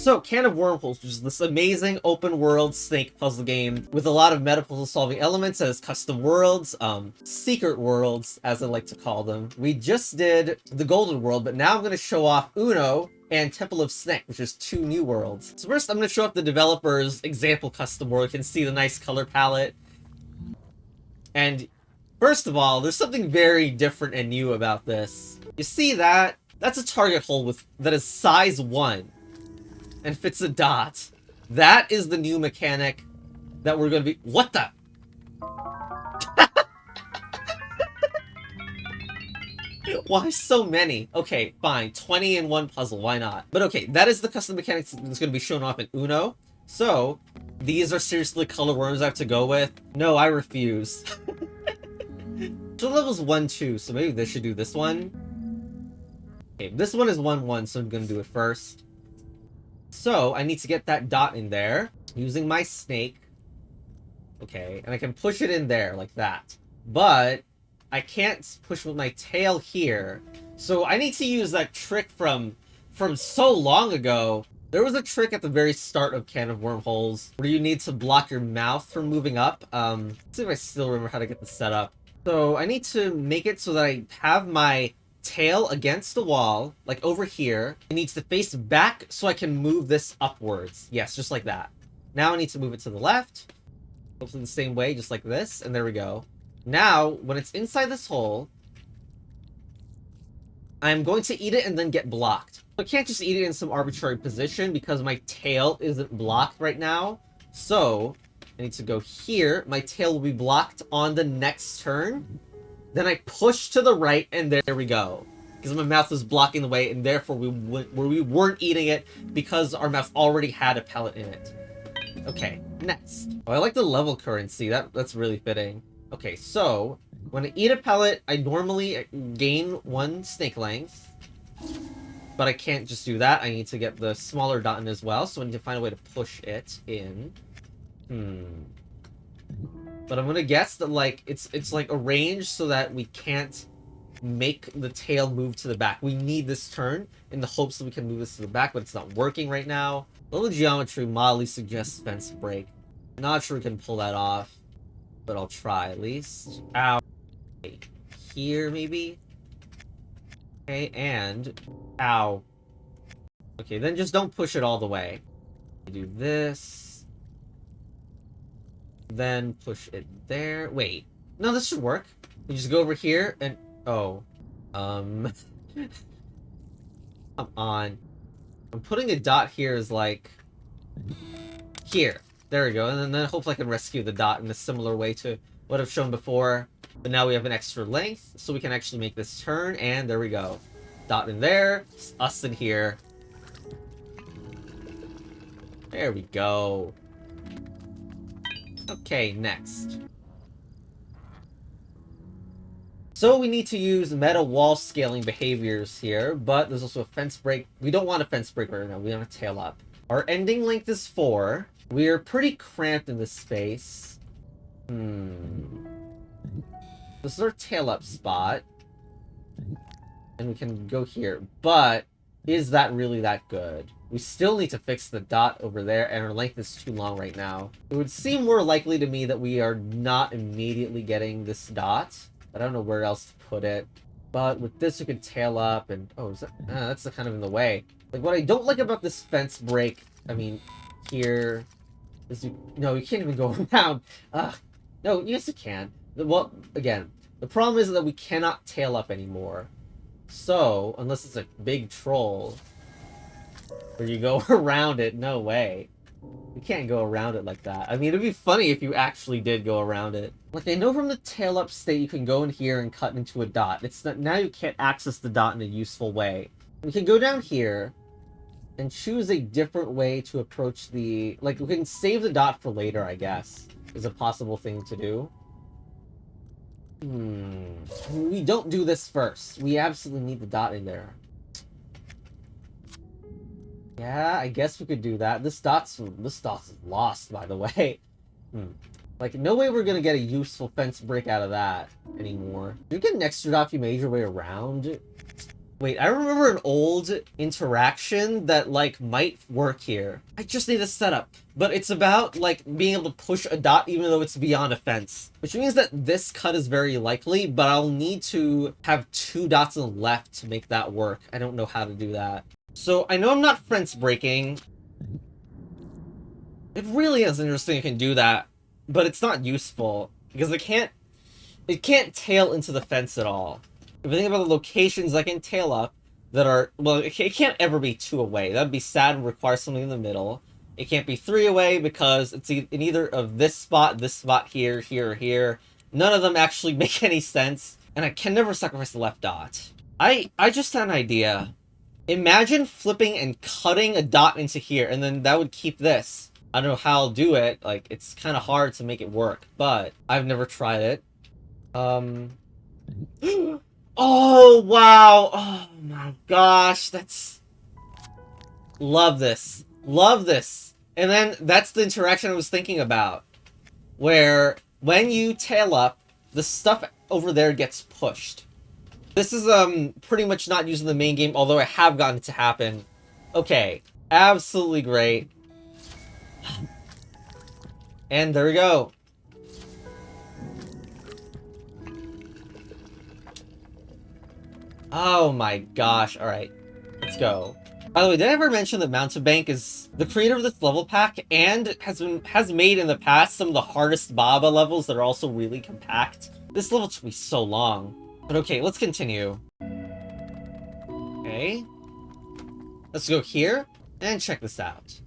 So, Can of Wormholes, which is this amazing open-world snake puzzle game with a lot of meta puzzle-solving elements as custom worlds, secret worlds, as I like to call them. We just did the Golden World, but now I'm going to show off Uno and Temple of Snake, which is 2 new worlds. So first, I'm going to show off the developer's example custom world. You can see the nice color palette. And first of all, there's something very different and new about this. You see that? That's a target hole that is size 1. And fits a dot. That is the new mechanic that we're going to be... What the? Why so many? Okay, fine. 20 in one puzzle. Why not? But okay, that is the custom mechanics that's going to be shown off in Uno. So, these are seriously color worms I have to go with. No, I refuse. So level's 1, 2. So maybe they should do this one. Okay, this one is 1, 1. So I'm going to do it first. So, I need to get that dot in there, using my snake. Okay, and I can push it in there, like that. But, I can't push with my tail here. So, I need to use that trick from so long ago. There was a trick at the very start of Can of Wormholes, where you need to block your mouth from moving up. Let's see if I still remember how to get this set up. So, I need to make it so that I have my tail against the wall, like over here. It needs to face back so I can move this upwards. Yes, just like that. Now I need to move it to the left. Hopefully the same way, just like this. And there we go. Now, when it's inside this hole, I'm going to eat it and then get blocked. I can't just eat it in some arbitrary position because my tail isn't blocked right now. So, I need to go here. My tail will be blocked on the next turn. Then I push to the right, and there we go. Because my mouth was blocking the way, and therefore we weren't eating it because our mouth already had a pellet in it. Okay, next. Oh, I like the level currency. That's really fitting. Okay, so when I eat a pellet, I normally gain 1 snake length. But I can't just do that. I need to get the smaller dot in as well, so I need to find a way to push it in. But I'm gonna guess that, like, it's like arranged so that we can't make the tail move to the back. We need this turn in the hopes that we can move this to the back, but it's not working right now. Little geometry mildly suggests fence break. Not sure we can pull that off, but I'll try at least. Ow. Okay, here, maybe? Okay, and... Ow. Okay, then just don't push it all the way. Do this. Then push it there. Wait. No, this should work. You just go over here and... Oh. Come on. I'm putting a dot here as like... Here. There we go. And then hopefully I can rescue the dot in a similar way to what I've shown before. But now we have an extra length, so we can actually make this turn. And there we go. Dot in there. Us in here. There we go. Okay, next. So we need to use meta wall scaling behaviors here, but there's also a fence break. We don't want a fence break right now. We want to tail up. Our ending length is 4. We are pretty cramped in this space. This is our tail up spot. And we can go here, but is that really that good? We still need to fix the dot over there, and our length is too long right now. It would seem more likely to me that we are not immediately getting this dot. I don't know where else to put it. But with this, we could tail up, and... Oh, is that... that's kind of in the way. Like, what I don't like about this fence break, I mean, here... is no, you can't even go around. No, yes, you can. Well, again, the problem is that we cannot tail up anymore. So, unless it's a big troll... where you go around it, no way. You can't go around it like that. I mean, it'd be funny if you actually did go around it. Like, I know from the tail up state you can go in here and cut into a dot. It's not, now you can't access the dot in a useful way. We can go down here and choose a different way to approach the... Like, we can save the dot for later, I guess, is a possible thing to do. We don't do this first. We absolutely need the dot in there. Yeah, I guess we could do that. This dot's lost, by the way. Like, no way we're gonna get a useful fence break out of that anymore. You get an extra dot if you made your way around. Wait, I remember an old interaction that, like, might work here. I just need a setup. But it's about, like, being able to push a dot even though it's beyond a fence. Which means that this cut is very likely, but I'll need to have 2 dots on the left to make that work. I don't know how to do that. So, I know I'm not fence breaking. It really is interesting I can do that, but it's not useful. Because it can't tail into the fence at all. If you think about the locations I can tail up that are, well, it can't ever be 2 away. That would be sad and require something in the middle. It can't be 3 away because it's in either of this spot, here, here, or here. None of them actually make any sense. And I can never sacrifice the left dot. I just had an idea. Imagine flipping and cutting a dot into here, and then that would keep this. I don't know how I'll do it. Like, it's kind of hard to make it work, but I've never tried it. Oh, wow. Oh, my gosh. That's... Love this. Love this. And then that's the interaction I was thinking about. Where when you tail up, the stuff over there gets pushed. This is pretty much not using the main game, although I have gotten it to happen. Okay. Absolutely great. And there we go. Oh my gosh. Alright. Let's go. By the way, did I ever mention that Mountebank is the creator of this level pack and has made in the past some of the hardest Baba levels that are also really compact? This level took me so long. But okay, let's continue. Okay. Let's go here and check this out.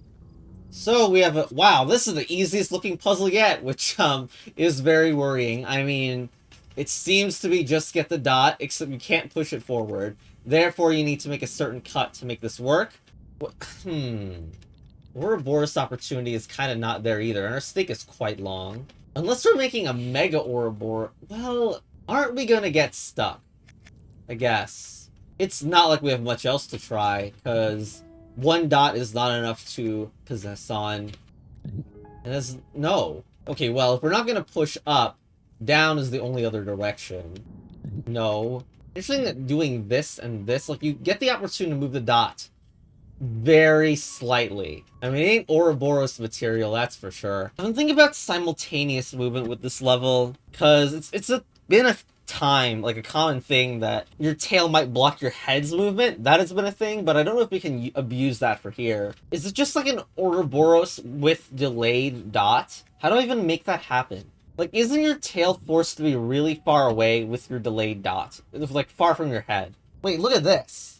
So we have a... Wow, this is the easiest looking puzzle yet, which is very worrying. I mean... It seems to be just get the dot, except you can't push it forward. Therefore, you need to make a certain cut to make this work. Ouroboros opportunity is kind of not there either, and our stake is quite long. Unless we're making a Mega Ouroboros, well, aren't we gonna get stuck? I guess. It's not like we have much else to try, because 1 dot is not enough to possess on. And as no. Okay, well, if we're not gonna push up, down is the only other direction. No. Interesting that doing this and this, like, you get the opportunity to move the dot very slightly. I mean, it ain't Ouroboros material, that's for sure. I'm thinking about simultaneous movement with this level, because been a time, like a common thing, that your tail might block your head's movement. That has been a thing, but I don't know if we can abuse that for here. Is it just like an Ouroboros with delayed dot? How do I even make that happen? Like, isn't your tail forced to be really far away with your delayed dot? Like, far from your head. Wait, look at this.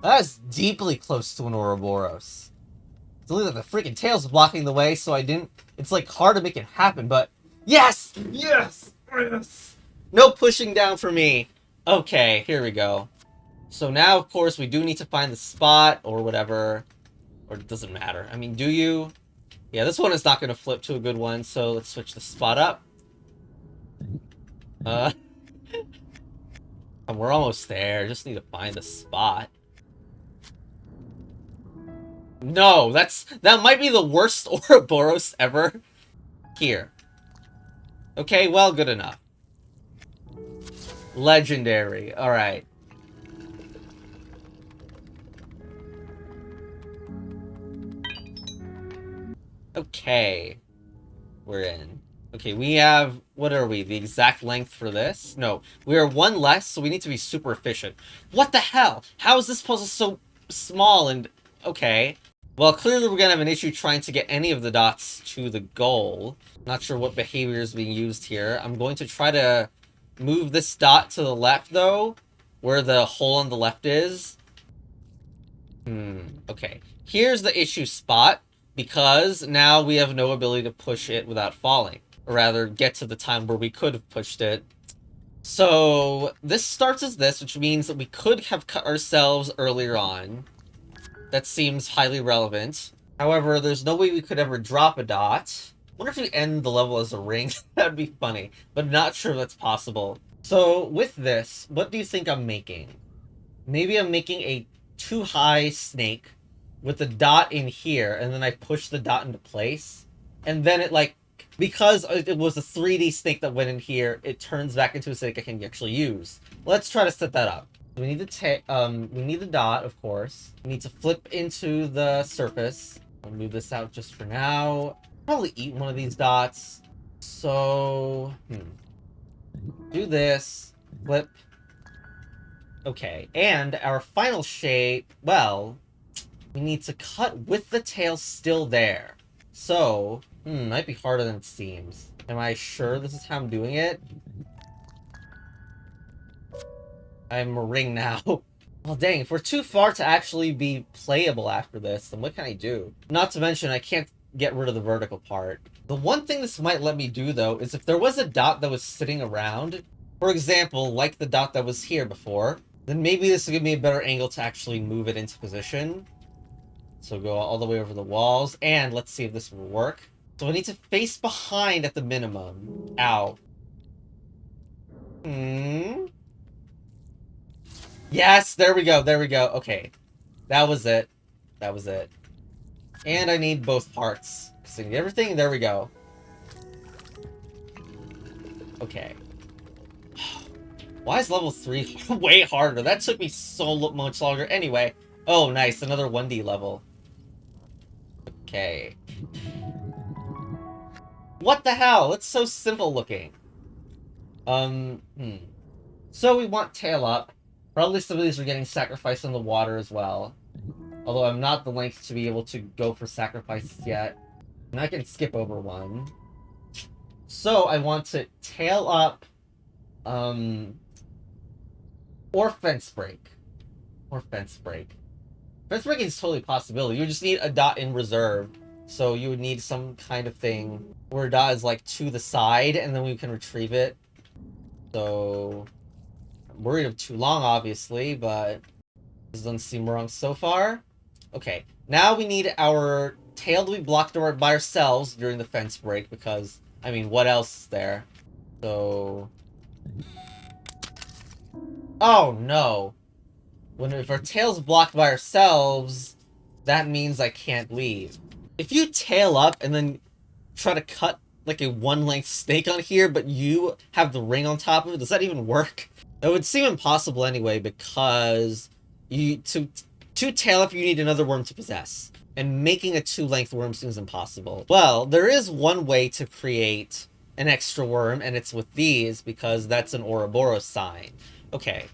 That is deeply close to an Ouroboros. It's only that the freaking tail's blocking the way, so I didn't... It's, like, hard to make it happen, but... Yes! Yes! Yes! No pushing down for me. Okay, here we go. So now, of course, we do need to find the spot, or whatever. Or it doesn't matter. I mean, do you... Yeah, this one is not going to flip to a good one, so let's switch the spot up. We're almost there. Just need to find the spot. No, that might be the worst Ouroboros ever. Here. Okay, well, good enough. Legendary. Alright. Okay. We're in. Okay, we have... What are we? The exact length for this? No. We are 1 less, so we need to be super efficient. What the hell? How is this puzzle so small and... Okay. Well, clearly we're gonna have an issue trying to get any of the dots to the goal. Not sure what behavior is being used here. I'm going to try to move this dot to the left, though, where the hole on the left is. Okay. Here's the issue spot, because now we have no ability to push it without falling. Or rather, get to the time where we could have pushed it. So, this starts as this, which means that we could have cut ourselves earlier on. That seems highly relevant. However, there's no way we could ever drop a dot. Wonder if we end the level as a ring. That'd be funny, but not sure that's possible. So, with this, what do you think I'm making? Maybe I'm making a too high snake with the dot in here, and then I push the dot into place. And then it, like, because it was a 3D snake that went in here, it turns back into a snake I can actually use. Let's try to set that up. We need we need the dot, of course. We need to flip into the surface. I'll move this out just for now. Probably eat one of these dots. So, do this. Flip. Okay, and our final shape, well, we need to cut with the tail still there. So, might be harder than it seems. Am I sure this is how I'm doing it? I'm a ring now. Well, dang, if we're too far to actually be playable after this, then what can I do? Not to mention, I can't get rid of the vertical part. The one thing this might let me do, though, is if there was a dot that was sitting around, for example, like the dot that was here before, then maybe this will give me a better angle to actually move it into position. So go all the way over the walls, and let's see if this will work. So I need to face behind at the minimum. Ow. Yes, there we go, there we go. Okay. That was it. That was it. And I need both parts. Because I need everything, there we go. Okay. Why is level 3 way harder? That took me so much longer. Anyway. Oh, nice. Another 1D level. Okay. What the hell? It's so simple looking. So we want tail up. Probably some of these are getting sacrificed in the water as well. Although I'm not the length to be able to go for sacrifices yet. And I can skip over one. So I want to tail up, or fence break. Or fence break. Fence breaking is totally a possibility. You just need a dot in reserve. So you would need some kind of thing where a dot is like to the side and then we can retrieve it. So I'm worried of too long, obviously, but this doesn't seem wrong so far. Okay, now we need our tail to be blocked by ourselves during the fence break because, I mean, what else is there? So... Oh, no. If our tail's blocked by ourselves, that means I can't leave. If you tail up and then try to cut like a one-length snake on here, but you have the ring on top of it, does that even work? It would seem impossible anyway, because to tail up, you need another worm to possess. And making a two-length worm seems impossible. Well, there is one way to create an extra worm, and it's with these, because that's an Ouroboros sign. Okay.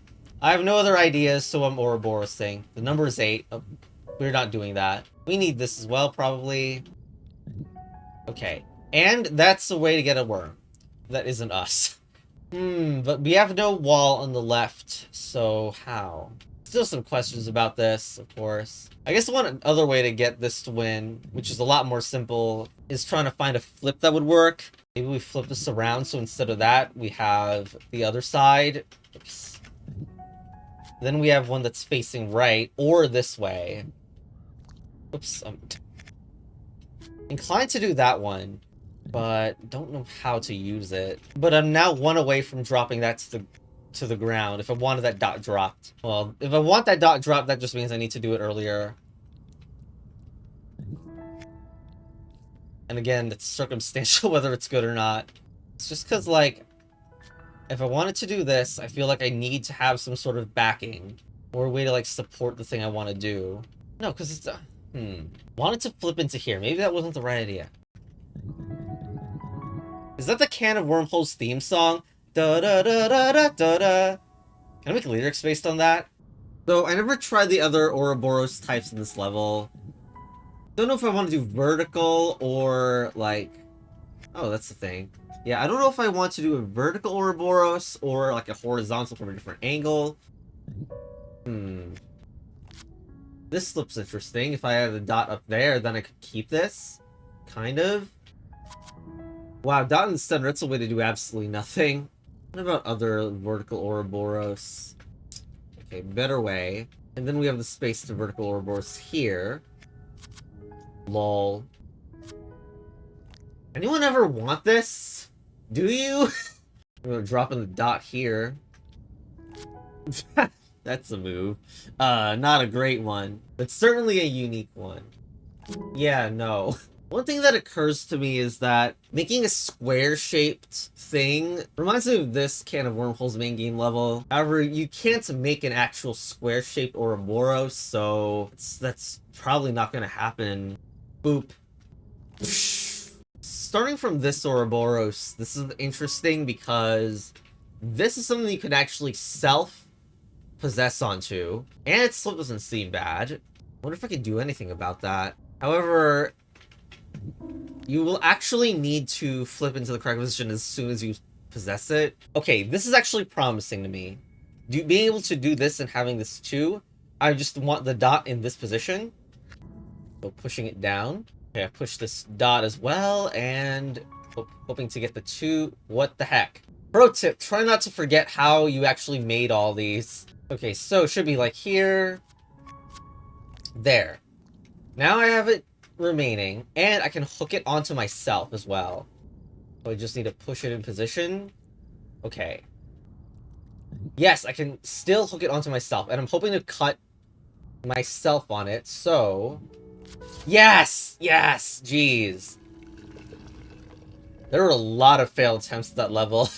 I have no other ideas, so I'm Ouroborosing. The number is 8. Oh, we're not doing that. We need this as well, probably. Okay. And that's a way to get a worm. That isn't us. But we have no wall on the left, so how? Still some questions about this, of course. I guess one other way to get this to win, which is a lot more simple, is trying to find a flip that would work. Maybe we flip this around, so instead of that, we have the other side. Oops. Then we have one that's facing right, or this way. Oops, I'm inclined to do that one, but don't know how to use it. But I'm now one away from dropping that to the ground if I wanted that dot dropped. Well, if I want that dot dropped, that just means I need to do it earlier. And again, it's circumstantial whether it's good or not. It's just because, like, if I wanted to do this, I feel like I need to have some sort of backing or a way to, like, support the thing I want to do. No, because it's... Wanted to flip into here. Maybe that wasn't the right idea. Is that the Can of Wormholes theme song? Da da da da da da da. Can I make lyrics based on that? So I never tried the other Ouroboros types in this level. Don't know if I want to do vertical or like... Oh, that's the thing. Yeah, I don't know if I want to do a vertical Ouroboros or like a horizontal from a different angle. This looks interesting. If I had a dot up there, then I could keep this. Kind of. Wow, dot in the center, that's a way to do absolutely nothing. What about other vertical Ouroboros? Okay, better way. And then we have the space to vertical Ouroboros here. Lol. Anyone ever want this? Do you? I'm gonna drop in the dot here. That's a move. Not a great one, but certainly a unique one. Yeah, no. One thing that occurs to me is that making a square-shaped thing reminds me of this Can of Wormholes main game level. However, you can't make an actual square-shaped Ouroboros, so that's probably not gonna happen. Boop. Starting from this Ouroboros, this is interesting because this is something you can actually self-possess onto, and its slip doesn't seem bad. I wonder if I can do anything about that. However, you will actually need to flip into the correct position as soon as you possess it. Okay, this is actually promising to me. Being able to do this and having this too, I just want the dot in this position. So pushing it down. Okay, I push this dot as well, and hoping to get the 2. What the heck? Pro tip, try not to forget how you actually made all these. Okay, so it should be like here. There. Now I have it remaining, and I can hook it onto myself as well. So I just need to push it in position. Okay. Yes, I can still hook it onto myself, and I'm hoping to cut myself on it, so... Yes! Yes! Jeez. There were a lot of failed attempts at that level.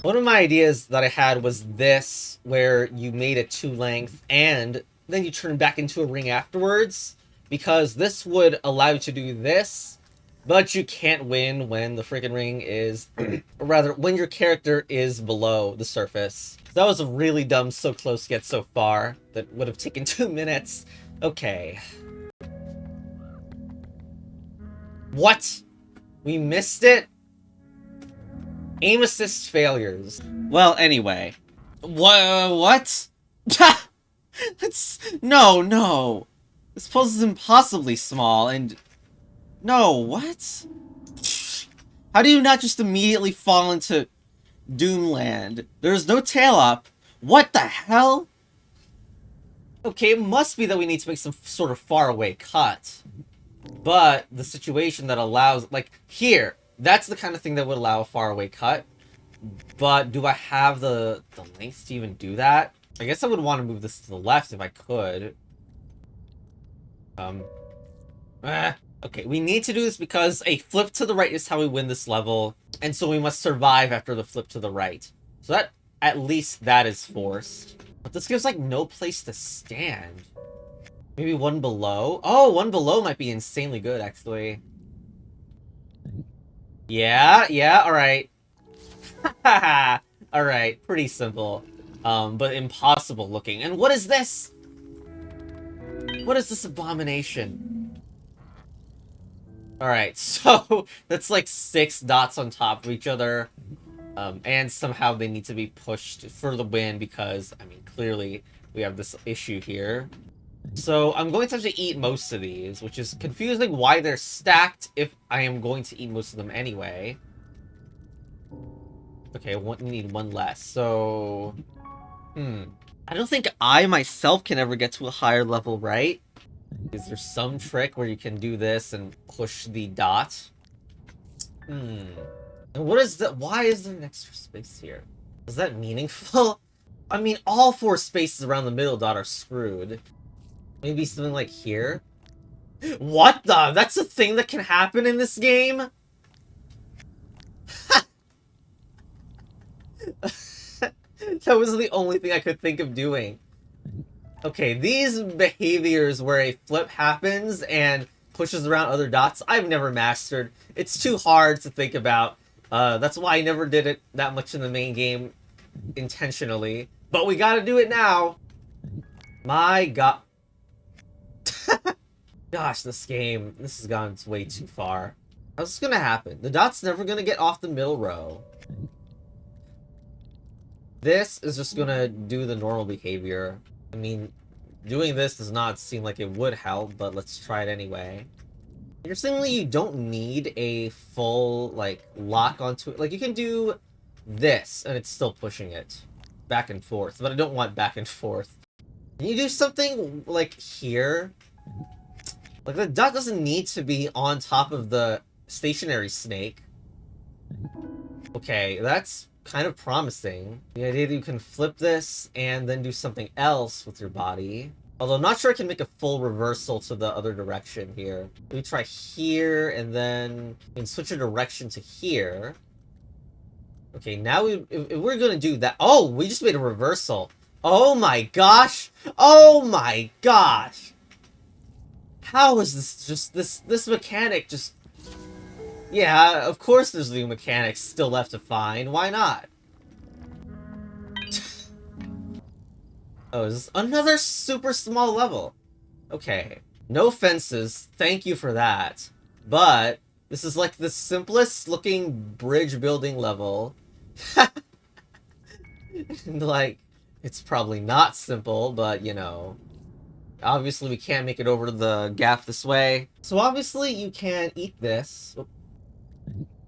One of my ideas that I had was this, where you made it 2 length, and then you turn back into a ring afterwards, because this would allow you to do this, but you can't win when the freaking ring is, or rather, when your character is below the surface. That was a really dumb so close yet so far that would have taken 2 minutes. Okay. What? We missed it? Aim assist failures. Well, anyway. What? No. This puzzle is impossibly small, and... No, what? How do you not just immediately fall into Doomland? There's no tail up. What the hell? Okay, it must be that we need to make some sort of faraway cut. But the situation that allows... Like, here. That's the kind of thing that would allow a faraway cut. But do I have the length to even do that? I guess I would want to move this to the left if I could. Okay, we need to do this because a flip to the right is how we win this level. And so we must survive after the flip to the right. So that, at least that is forced. But this gives, like, no place to stand. Maybe one below? Oh, one below might be insanely good, actually. Yeah, alright. Haha, alright, pretty simple. But impossible looking. And what is this? What is this abomination? Alright, so that's like 6 dots on top of each other. And somehow they need to be pushed for the win because, I mean, clearly we have this issue here. So I'm going to have to eat most of these, which is confusing why they're stacked if I am going to eat most of them anyway. Okay, we need 1 less, so... I don't think I myself can ever get to a higher level, right? Is there some trick where you can do this and push the dot? And what is that? Why is there an extra space here? Is that meaningful? I mean, all 4 spaces around the middle dot are screwed. Maybe something like here? What the? That's a thing that can happen in this game? That was the only thing I could think of doing. Okay, these behaviors where a flip happens and pushes around other dots, I've never mastered. It's too hard to think about. That's why I never did it that much in the main game intentionally. But we gotta do it now. My god. Gosh, this has gone way too far. How's this gonna happen? The dot's never gonna get off the middle row. This is just gonna do the normal behavior. I mean, doing this does not seem like it would help, but let's try it anyway. Interestingly, you don't need a full, like, lock onto it. Like, you can do this, and it's still pushing it back and forth, but I don't want back and forth. Can you do something, like, here? Like, the dot doesn't need to be on top of the stationary snake. Okay, that's kind of promising. The idea that you can flip this and then do something else with your body. Although I'm not sure I can make a full reversal to the other direction here. We try here, and then we can switch a direction to here. Okay, now if we're gonna do that... Oh, we just made a reversal. Oh my gosh! Oh my gosh! How is this just... This mechanic just... Yeah, of course there's new mechanics still left to find. Why not? Oh, is this another super small level? Okay. No fences. Thank you for that. But this is like the simplest looking bridge building level. And like, it's probably not simple, but you know. Obviously we can't make it over the gap this way. So obviously you can eat this.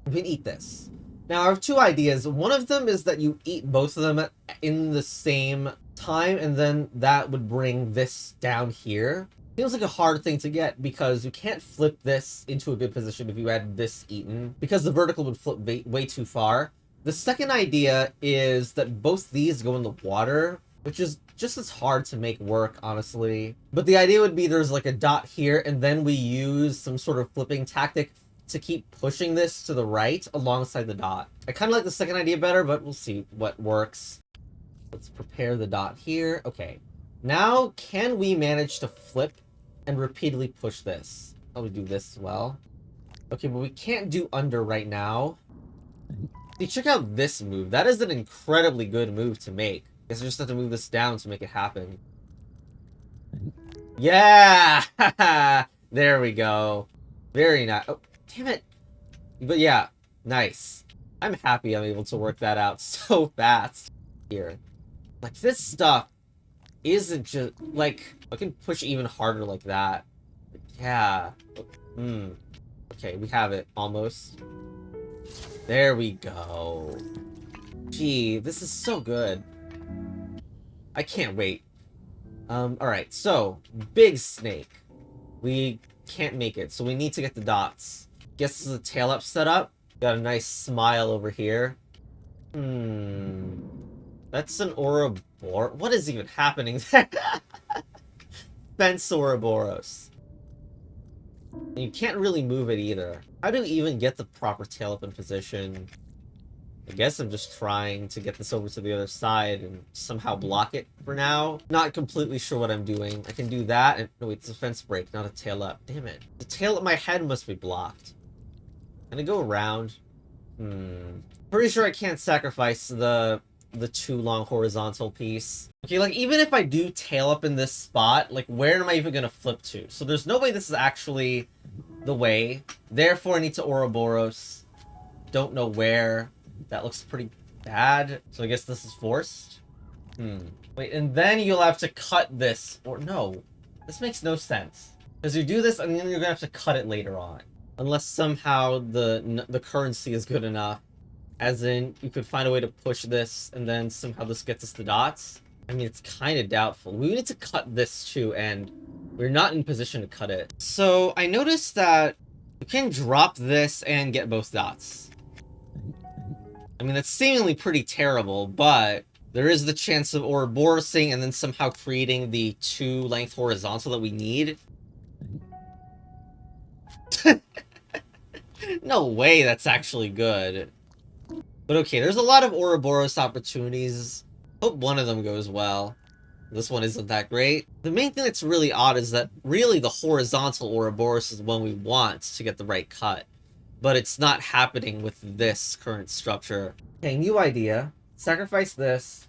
You can eat this. Now I have two ideas. One of them is that you eat both of them in the same time, and then that would bring this down here. Feels like a hard thing to get because you can't flip this into a good position if you had this eaten, because the vertical would flip way too far. The second idea is that both these go in the water, which is just as hard to make work, honestly. But the idea would be there's like a dot here, and then we use some sort of flipping tactic to keep pushing this to the right alongside the dot. I kind of like the second idea better, but we'll see what works. Let's prepare the dot here. Okay. Now, can we manage to flip and repeatedly push this? Oh, we do this as well. Okay, but we can't do under right now. See, check out this move. That is an incredibly good move to make. I guess I just have to move this down to make it happen. Yeah! There we go. Very nice. Oh, damn it. But yeah, nice. I'm happy I'm able to work that out so fast here. Like, this stuff isn't just, like, I can push even harder like that. Yeah. Okay, we have it, almost. There we go. Gee, this is so good. I can't wait. Alright, so, big snake. We can't make it, so we need to get the dots. Guess the tail up set up. Got a nice smile over here. That's an Ouroboros. What is even happening there? Fence Ouroboros. You can't really move it either. How do you even get the proper tail up in position? I guess I'm just trying to get this over to the other side and somehow block it for now. Not completely sure what I'm doing. I can do that and... No, wait, it's a fence break, not a tail up. Damn it. The tail up my head must be blocked. Can I go around? Pretty sure I can't sacrifice the too long horizontal piece. Okay, like, even if I do tail up in this spot, like, where am I even gonna flip to? So there's no way this is actually the way. Therefore, I need to Ouroboros. Don't know where. That looks pretty bad. So I guess this is forced? Wait, and then you'll have to cut this. Or no. This makes no sense. Because you do this, and then you're gonna have to cut it later on. Unless somehow the currency is good enough. As in, you could find a way to push this, and then somehow this gets us the dots. I mean, it's kind of doubtful. We need to cut this too, and we're not in position to cut it. So, I noticed that you can drop this and get both dots. I mean, that's seemingly pretty terrible, but there is the chance of Ouroborosing and then somehow creating the 2-length horizontal that we need. No way that's actually good. But okay, there's a lot of Ouroboros opportunities. Hope one of them goes well. This one isn't that great. The main thing that's really odd is that really the horizontal Ouroboros is the one we want to get the right cut. But it's not happening with this current structure. Okay, new idea. Sacrifice this.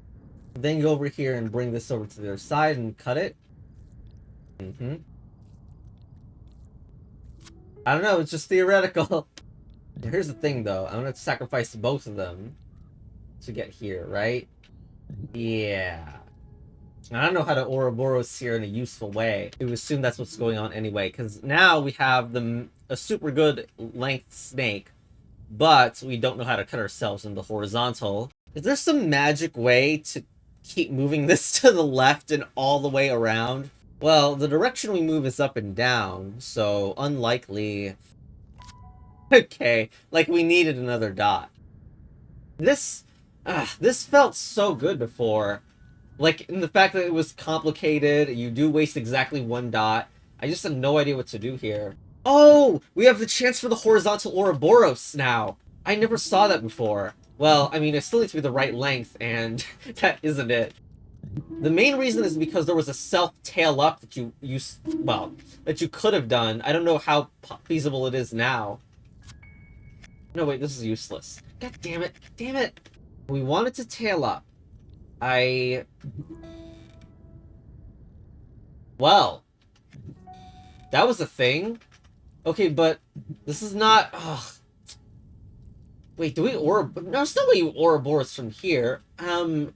Then go over here and bring this over to the other side and cut it. I don't know, it's just theoretical. Here's the thing, though. I'm gonna sacrifice both of them to get here, right? Yeah. I don't know how to Ouroboros here in a useful way. We assume that's what's going on anyway, because now we have a super good length snake, but we don't know how to cut ourselves in the horizontal. Is there some magic way to keep moving this to the left and all the way around? Well, the direction we move is up and down, so unlikely. Okay, like we needed another dot. This felt so good before. Like, in the fact that it was complicated, you do waste exactly one dot. I just have no idea what to do here. Oh! We have the chance for the horizontal Ouroboros now! I never saw that before. Well, I mean, it still needs to be the right length, and that isn't it. The main reason is because there was a self-tail up that that you could have done. I don't know how feasible it is now. No, wait, this is useless. God damn it. Damn it! We wanted to tail up. Well, that was a thing. Okay, but this is not... Ugh. Wait, do we No, there's no way you Ouroboros from here. I mean,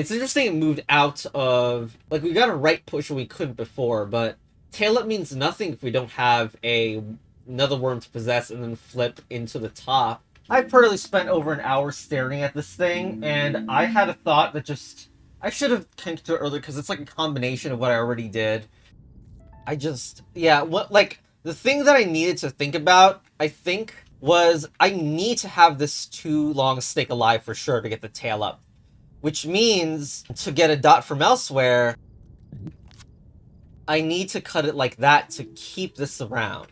it's interesting it moved out of... Like, we got a right push when we couldn't before, but tail up means nothing if we don't have another worm to possess and then flip into the top. I've probably spent over an hour staring at this thing, and I had a thought that just... I should have came to it earlier, because it's like a combination of what I already did. The thing that I needed to think about, I think, was I need to have this too long stake alive for sure to get the tail up. Which means, to get a dot from elsewhere, I need to cut it like that to keep this around.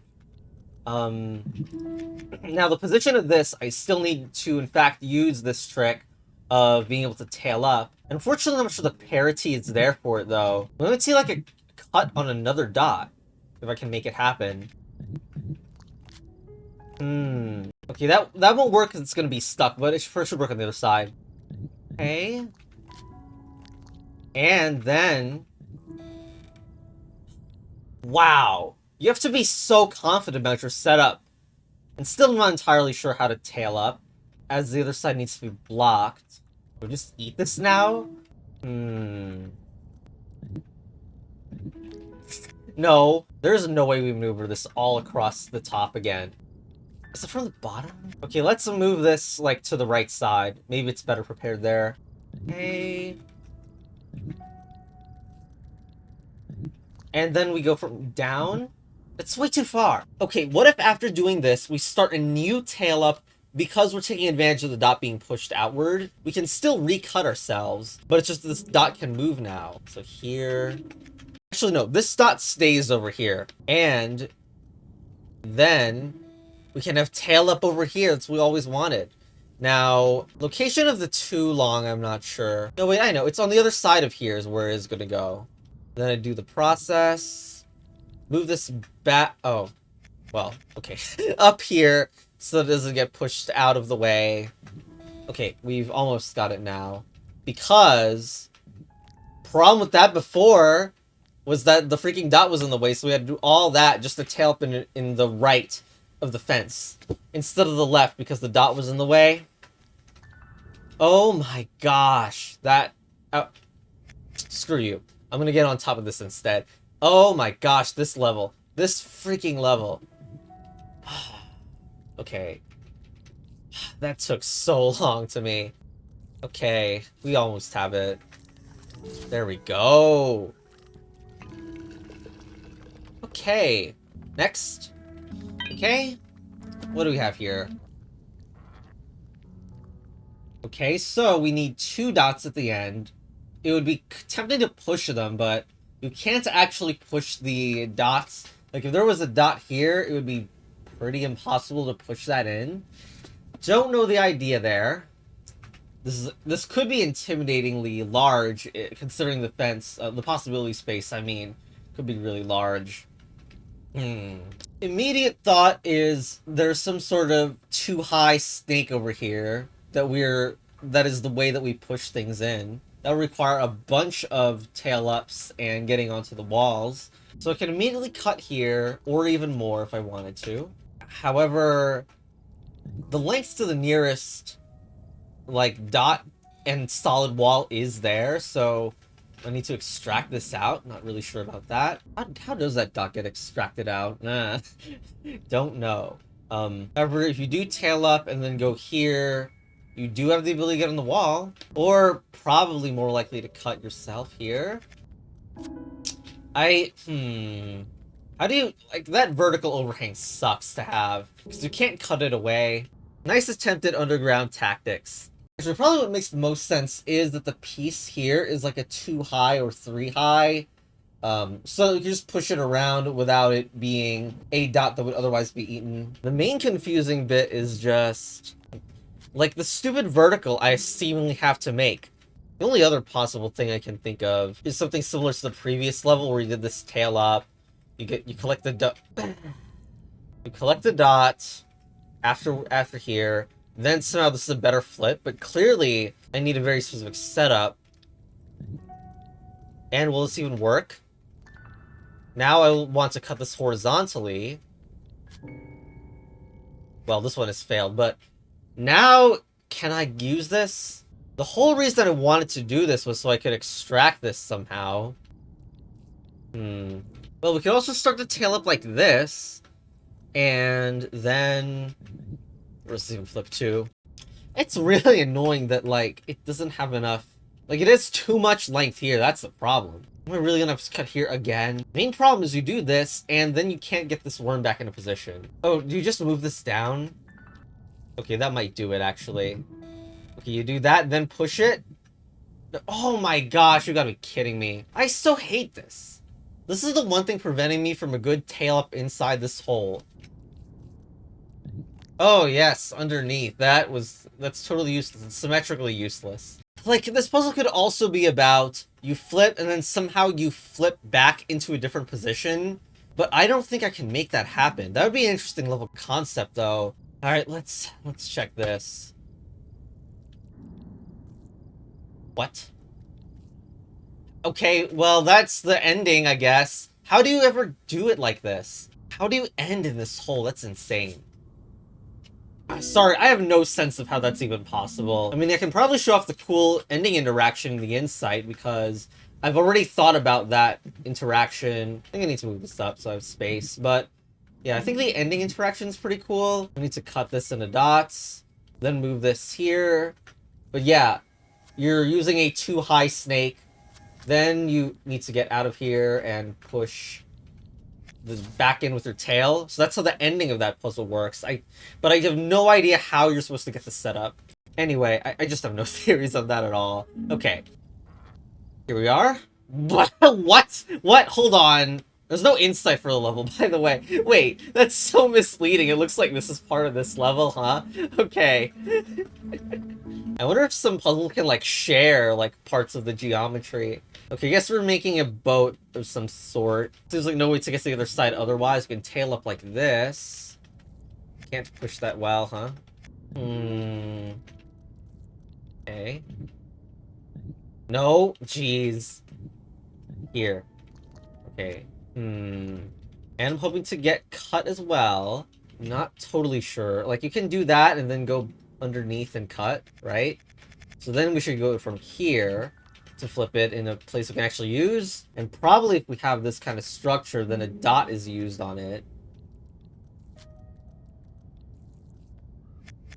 Now, the position of this, I still need to, in fact, use this trick of being able to tail up. Unfortunately, I'm sure the parity is there for it, though. Let me see, like, a cut on another dot, if I can make it happen. Okay, that won't work because it's going to be stuck, but it first should work on the other side. Okay. And then... Wow. You have to be so confident about your setup. And still not entirely sure how to tail up, as the other side needs to be blocked. We'll just eat this now? No, there's no way we maneuver this all across the top again. Is it from the bottom? Okay, let's move this, like, to the right side. Maybe it's better prepared there. Okay. And then we go from down. It's way too far. Okay, what if after doing this, we start a new tail up because we're taking advantage of the dot being pushed outward? We can still recut ourselves, but it's just this dot can move now. So here... Actually, no, this dot stays over here. And then we can have tail up over here. That's what we always wanted. Now, location of the too long, I'm not sure. No, wait, I know. It's on the other side of here is where it's going to go. Then I do the process. Move this back. Oh, well, okay. Up here so that it doesn't get pushed out of the way. Okay, we've almost got it now. Because problem with that before was that the freaking dot was in the way, so we had to do all that just to tail up in the right of the fence instead of the left because the dot was in the way. Oh my gosh. That... screw you. I'm gonna get on top of this instead. Oh my gosh, this level. This freaking level. Okay. That took so long to me. Okay, we almost have it. There we go. Okay, next. Okay, what do we have here? Okay, so we need 2 dots at the end. It would be tempting to push them, but you can't actually push the dots. Like, if there was a dot here, it would be pretty impossible to push that in. Don't know the idea there. This could be intimidatingly large, considering the fence, the possibility space, I mean, could be really large. Immediate thought is there's some sort of too high snake over here that is the way that we push things in. That will require a bunch of tail ups and getting onto the walls. So I can immediately cut here, or even more if I wanted to. However, the length to the nearest, like, dot and solid wall is there, so I need to extract this out. Not really sure about that. How does that dot get extracted out? Don't know. However, if you do tail up and then go here, you do have the ability to get on the wall, or probably more likely to cut yourself here. How do you... Like, that vertical overhang sucks to have, because you can't cut it away. Nice attempt at underground tactics. Actually, probably what makes the most sense is that the piece here is like a 2 high or 3 high. So you can just push it around without it being a dot that would otherwise be eaten. The main confusing bit is just like the stupid vertical I seemingly have to make. The only other possible thing I can think of is something similar to the previous level where you did this tail up. You collect the you collect the dot after here. Then somehow this is a better flip, but clearly I need a very specific setup. And will this even work? Now I want to cut this horizontally. Well, this one has failed, but now can I use this? The whole reason I wanted to do this was so I could extract this somehow. Well, we could also start the tail up like this. And then... where's this even flip to? It's really annoying that, like, it doesn't have enough... like, it is too much length here. That's the problem. Am I really gonna have to cut here again? Main problem is you do this, and then you can't get this worm back into position. Oh, do you just move this down? Okay, that might do it, actually. Okay, you do that, then push it. Oh my gosh, you gotta be kidding me. I so hate this. This is the one thing preventing me from a good tail up inside this hole. Oh yes, underneath. That's totally useless. It's symmetrically useless. Like, this puzzle could also be about you flip and then somehow you flip back into a different position. But I don't think I can make that happen. That would be an interesting level concept, though. Alright, let's check this. What? Okay, well, that's the ending, I guess. How do you ever do it like this? How do you end in this hole? That's insane. Sorry, I have no sense of how that's even possible. I mean, I can probably show off the cool ending interaction in the insight because I've already thought about that interaction. I think I need to move this up so I have space, but yeah, I think the ending interaction is pretty cool. I need to cut this into dots, then move this here. But yeah, you're using a 2 high snake. Then you need to get out of here and push this back in with your tail. So that's how the ending of that puzzle works. But I have no idea how you're supposed to get this set up. Anyway, I just have no theories on that at all. Okay. Here we are. What? What? Hold on. There's no insight for the level, by the way. Wait, that's so misleading. It looks like this is part of this level, huh? Okay. I wonder if some puzzle can, like, share, like, parts of the geometry. Okay, I guess we're making a boat of some sort. Seems like no way to get to the other side otherwise. We can tail up like this. Can't push that well, huh? Okay. No, jeez. Here. Okay. And I'm hoping to get cut as well. Not totally sure. Like, you can do that and then go underneath and cut, right? So then we should go from here to flip it in a place we can actually use. And probably if we have this kind of structure, then a dot is used on it.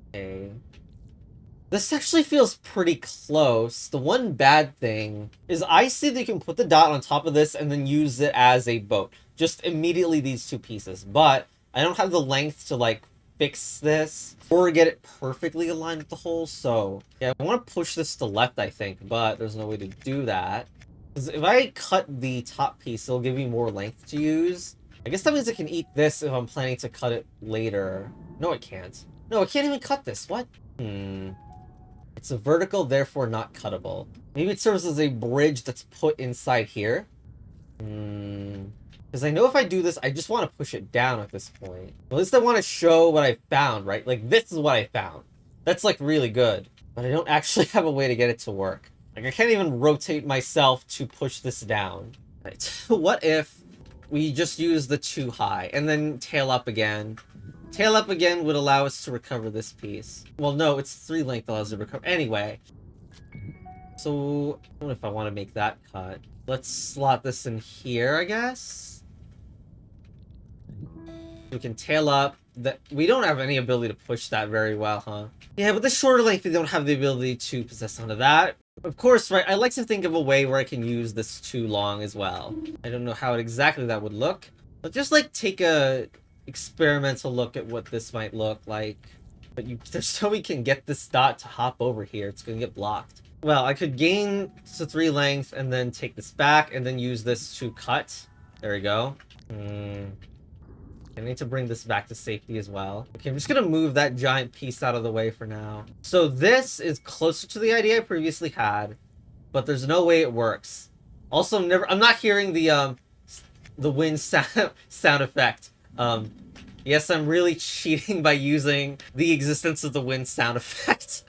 Okay. This actually feels pretty close. The one bad thing is I see that you can put the dot on top of this and then use it as a boat. Just immediately these two pieces. But I don't have the length to, like, fix this or get it perfectly aligned with the hole, so yeah, I want to push this to left, I think, but there's no way to do that. Because if I cut the top piece, it'll give me more length to use. I guess that means I can eat this if I'm planning to cut it later. No, I can't. No, I can't even cut this. What? It's a vertical, therefore not cuttable. Maybe it serves as a bridge that's put inside here. Because I know if I do this, I just want to push it down at this point. Well, at least I want to show what I found, right? Like, this is what I found. That's, like, really good. But I don't actually have a way to get it to work. Like, I can't even rotate myself to push this down. Right. What if we just use the 2 high and then tail up again? Tail up again would allow us to recover this piece. Well, no, it's 3 length allows us to recover. Anyway. So, I don't know if I want to make that cut. Let's slot this in here, I guess? We can tail up. We don't have any ability to push that very well, huh? Yeah, but the shorter length, we don't have the ability to possess onto that. Of course, right, I like to think of a way where I can use this too long as well. I don't know how exactly that would look. But just, like, take a experimental look at what this might look like. But there's no way we can get this dot to hop over here. It's gonna get blocked. Well, I could gain to 3 length and then take this back and then use this to cut. There we go. I need to bring this back to safety as well. Okay, I'm just gonna move that giant piece out of the way for now. So this is closer to the idea I previously had, but there's no way it works. Also, I'm not hearing the wind sound effect. Yes, I'm really cheating by using the existence of the wind sound effect.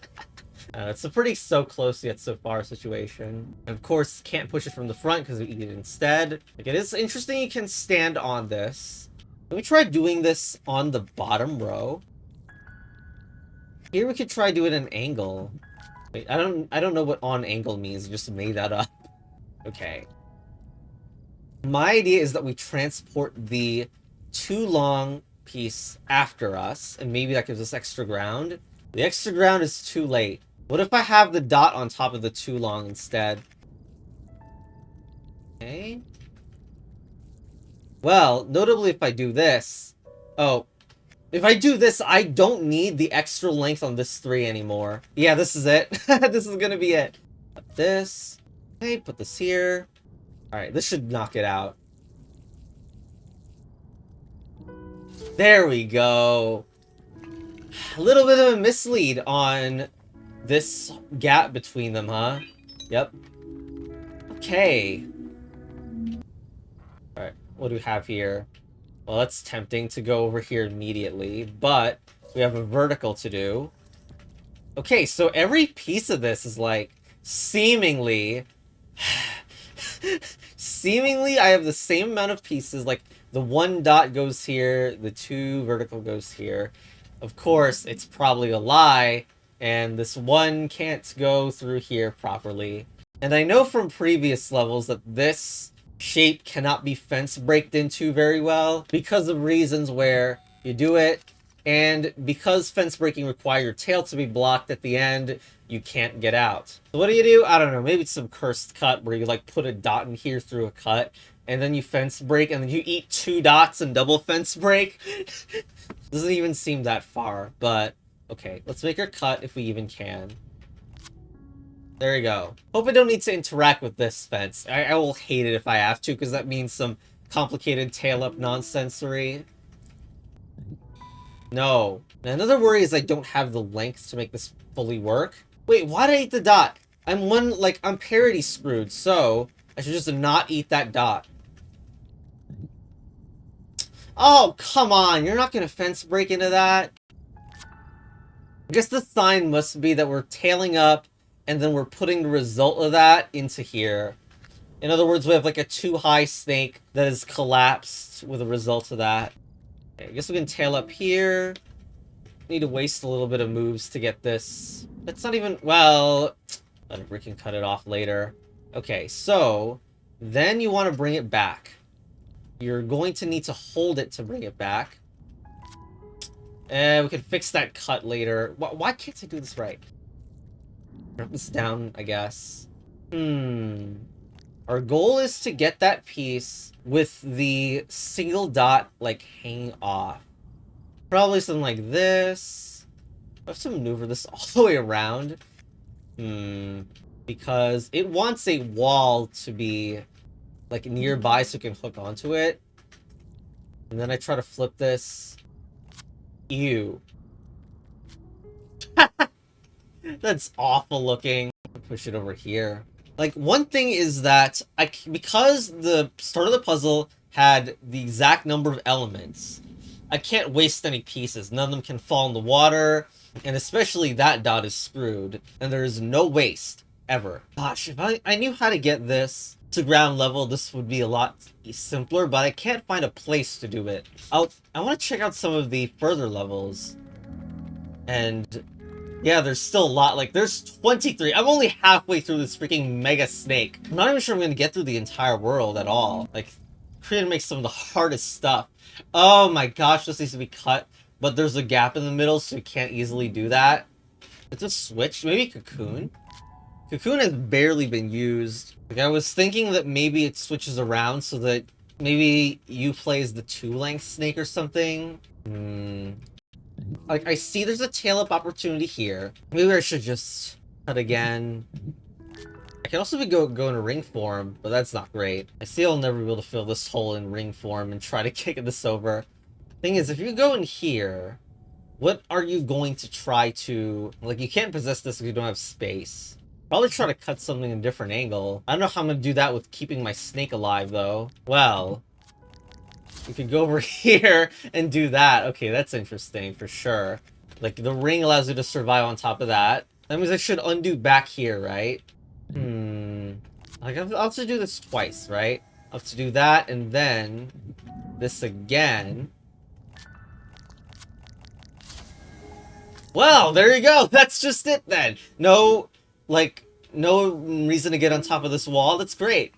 It's a pretty so close yet so far situation. And of course, can't push it from the front because we eat it instead. Like, it is interesting you can stand on this. Let me try doing this on the bottom row. Here we could try doing an angle. Wait, I don't know what on angle means. I just made that up. Okay. My idea is that we transport the too long piece after us, and maybe that gives us extra ground. The extra ground is too late. What if I have the dot on top of the too long instead? Okay. Well, notably if I do this... Oh. If I do this, I don't need the extra length on this 3 anymore. Yeah, this is it. This is gonna be it. Put this. Okay, put this here. Alright, this should knock it out. There we go. A little bit of a mislead on this gap between them, huh? Yep. Okay. Alright, what do we have here? Well, that's tempting to go over here immediately, but we have a vertical to do. Okay, so every piece of this is like seemingly... seemingly, I have the same amount of pieces. Like, the 1 dot goes here, the 2 vertical goes here. Of course, it's probably a lie, and this 1 can't go through here properly. And I know from previous levels that this shape cannot be fence breaked into very well because of reasons where you do it, and because fence breaking requires your tail to be blocked at the end, you can't get out. So what do? I don't know, maybe it's some cursed cut where you like put a dot in here through a cut, and then you fence break, and then you eat 2 dots and double fence break. Doesn't even seem that far, but okay, let's make our cut if we even can. There we go. Hope I don't need to interact with this fence. I will hate it if I have to, because that means some complicated tail-up nonsensory. No. Now, another worry is I don't have the length to make this fully work. Wait, why did I eat the dot? I'm parity screwed, so I should just not eat that dot. Oh, come on, you're not gonna fence break into that? I guess the sign must be that we're tailing up, and then we're putting the result of that into here. In other words, we have like a too high snake that has collapsed with a result of that. Okay, I guess we can tail up here. Need to waste a little bit of moves to get this. That's not even... Well, we can cut it off later. Okay, so then you want to bring it back. You're going to need to hold it to bring it back. And we can fix that cut later. Why can't I do this right? Drop this down, I guess. Our goal is to get that piece with the single dot, like, hanging off. Probably something like this. I have to maneuver this all the way around. Because it wants a wall to be, like, nearby so it can hook onto it. And then I try to flip this. Ew. That's awful looking. Push it over here. Like, one thing is that because the start of the puzzle had the exact number of elements, I can't waste any pieces. None of them can fall in the water, and especially that dot is screwed, and there is no waste, ever. Gosh, if I knew how to get this to ground level, this would be a lot simpler, but I can't find a place to do it. I want to check out some of the further levels, and yeah, there's still a lot. Like, there's 23. I'm only halfway through this freaking mega snake. I'm not even sure I'm going to get through the entire world at all. Like, Korean makes some of the hardest stuff. Oh my gosh, this needs to be cut. But there's a gap in the middle, so you can't easily do that. It's a switch. Maybe Cocoon? Cocoon has barely been used. Like, I was thinking that maybe it switches around so that maybe you play as the 2-length snake or something. Like, I see there's a tail up opportunity here. Maybe I should just cut again. I can also be go in ring form, but that's not great. I see I'll never be able to fill this hole in ring form and try to kick this over. Thing is, if you go in here, what are you going to try to... Like, you can't possess this if you don't have space. Probably try to cut something in a different angle. I don't know how I'm going to do that with keeping my snake alive, though. Well, you could go over here and do that. Okay, that's interesting, for sure. Like, the ring allows you to survive on top of that. That means I should undo back here, right? Like, I'll have to do this twice, right? I'll have to do that, and then... this again. Well, there you go. That's just it then. No, like, no reason to get on top of this wall. That's great.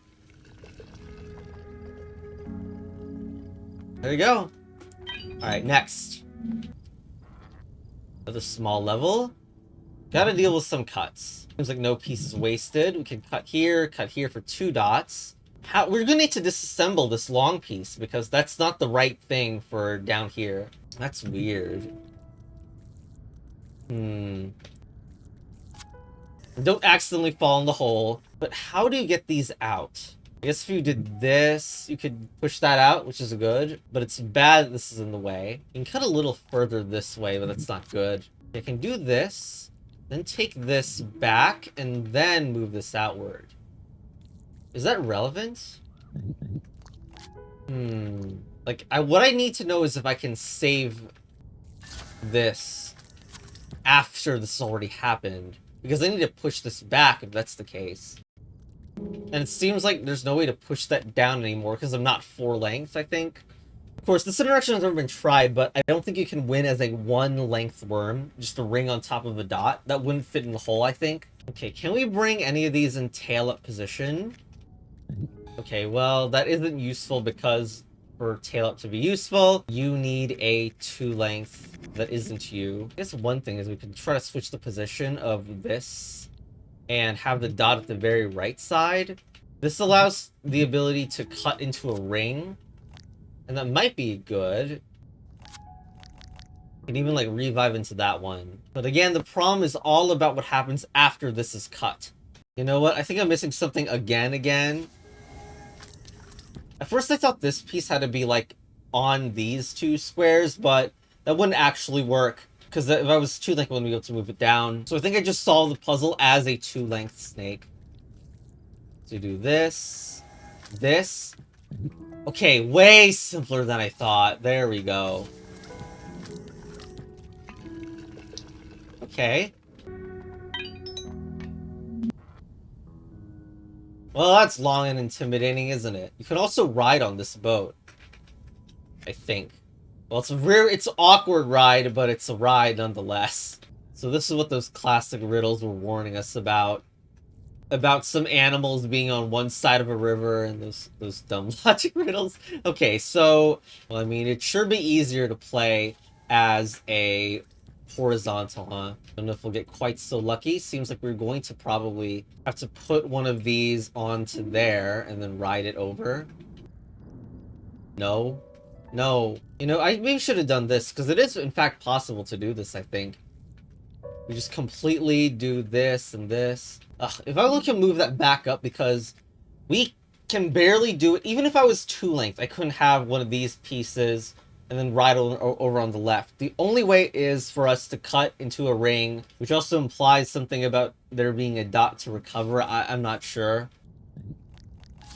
There you go. Alright, next. Another small level. Gotta deal with some cuts. Seems like no piece is wasted. We can cut here for 2 dots. We're gonna need to disassemble this long piece because that's not the right thing for down here. That's weird. Don't accidentally fall in the hole. But how do you get these out? I guess if you did this, you could push that out, which is good. But it's bad that this is in the way. You can cut a little further this way, but that's not good. I can do this, then take this back, and then move this outward. Is that relevant? Like, what I need to know is if I can save this after this has already happened. Because I need to push this back if that's the case. And it seems like there's no way to push that down anymore because I'm not 4 length, I think. Of course, this interaction has never been tried, but I don't think you can win as a 1 length worm. Just a ring on top of a dot. That wouldn't fit in the hole, I think. Okay, can we bring any of these in tail up position? Okay, well, that isn't useful because for tail up to be useful, you need a 2 length that isn't you. I guess one thing is we can try to switch the position of this and have the dot at the very right side. This allows the ability to cut into a ring, and that might be good. You can even like revive into that one. But again, the problem is all about what happens after this is cut. You know what? I think I'm missing something again. At first I thought this piece had to be like on these 2 squares, but that wouldn't actually work because if I was 2 length, I wouldn't be able to move it down. So I think I just solved the puzzle as a 2 length snake. So do this. Okay, way simpler than I thought. There we go. Okay. Well, that's long and intimidating, isn't it? You can also ride on this boat. I think. Well, it's an awkward ride, but it's a ride nonetheless. So this is what those classic riddles were warning us about. About some animals being on one side of a river and those dumb logic riddles. Okay, so, well, I mean, it sure be easier to play as a horizontal, huh? I don't know if we'll get quite so lucky. Seems like we're going to probably have to put one of these onto there and then ride it over. No. You know, I maybe should have done this, because it is, in fact, possible to do this, I think. We just completely do this and this. Ugh, if I only can move that back up, because we can barely do it. Even if I was 2 length, I couldn't have one of these pieces and then ride over on the left. The only way is for us to cut into a ring, which also implies something about there being a dot to recover. I'm not sure.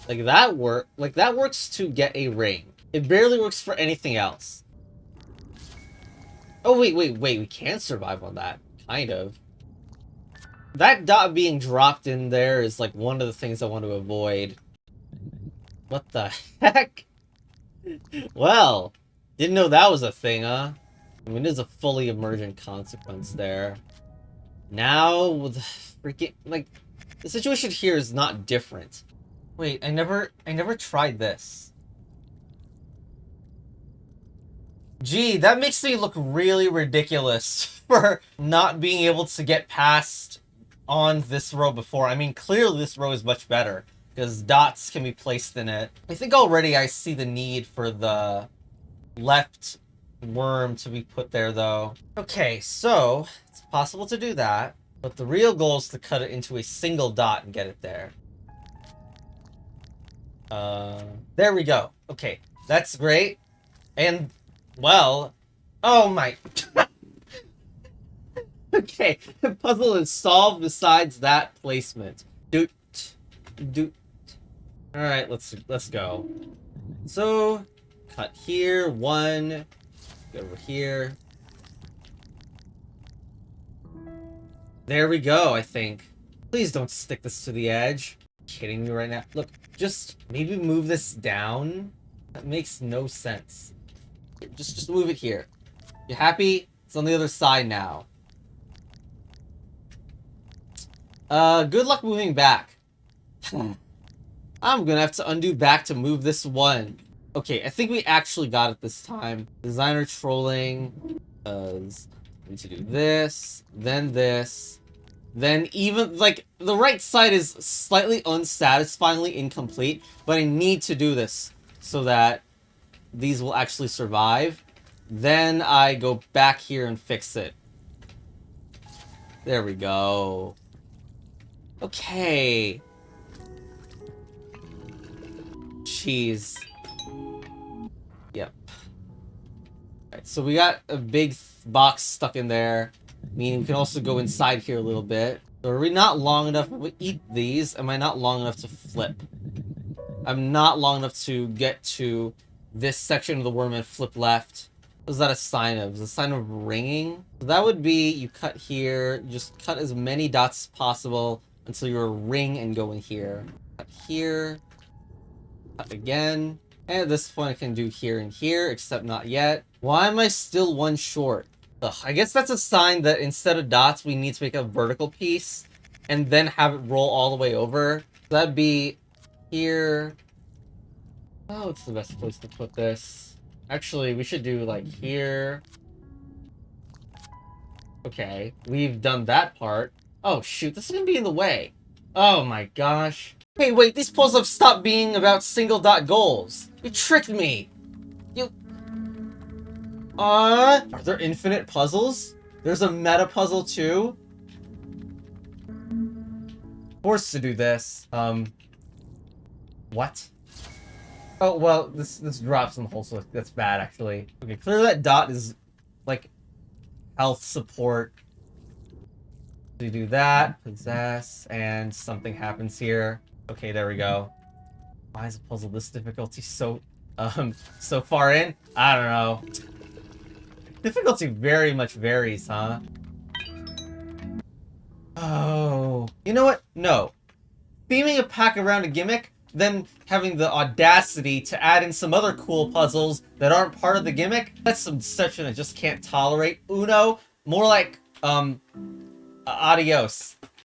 Like that works to get a ring. It barely works for anything else. Oh, wait, we can survive on that. Kind of. That dot being dropped in there is like one of the things I want to avoid. What the heck? Well, didn't know that was a thing, huh? I mean, there's a fully emergent consequence there. Now, with freaking, like, the situation here is not different. Wait, I never tried this. Gee, that makes me look really ridiculous for not being able to get past on this row before. I mean, clearly this row is much better, because dots can be placed in it. I think already I see the need for the left worm to be put there, though. Okay, so it's possible to do that, but the real goal is to cut it into a single dot and get it there. There we go. Okay, that's great. And, well, oh my... Okay, the puzzle is solved besides that placement. Doot, doot. Alright, let's go. So, cut here, one, go over here. There we go, I think. Please don't stick this to the edge. Kidding me right now? Look, just maybe move this down. That makes no sense. Just move it here. You happy? It's on the other side now. Good luck moving back. I'm gonna have to undo back to move this one. Okay, I think we actually got it this time. Designer trolling. Need to do this, then even, like, the right side is slightly unsatisfyingly incomplete, but I need to do this so that these will actually survive. Then I go back here and fix it. There we go. Okay. Jeez. Yep. Alright, so we got a big box stuck in there. Meaning we can also go inside here a little bit. So are we not long enough? If we eat these, am I not long enough to flip? I'm not long enough to get to this section of the worm and flip left. What is that a sign of? Is it a sign of ringing? So that would be, you cut here, just cut as many dots as possible until you're a ring and go in here. Cut here. Cut again. And at this point I can do here and here, except not yet. Why am I still one short? Ugh, I guess that's a sign that instead of dots, we need to make a vertical piece and then have it roll all the way over. So that'd be here. Oh, it's the best place to put this. Actually, we should do like here. Okay, we've done that part. Oh shoot, this is gonna be in the way. Oh my gosh. Hey, wait, these puzzles have stopped being about single dot goals. You tricked me. Are there infinite puzzles? There's a meta puzzle too? Forced to do this. What? Oh, well, this drops in the hole, so that's bad, actually. Okay, clearly that dot is, like, health support. So you do that, possess, and something happens here. Okay, there we go. Why is a puzzle this difficulty so far in? I don't know. Difficulty very much varies, huh? Oh. You know what? No. Theming a pack around a gimmick, then having the audacity to add in some other cool puzzles that aren't part of the gimmick, that's some deception I just can't tolerate. Uno, more like, adios.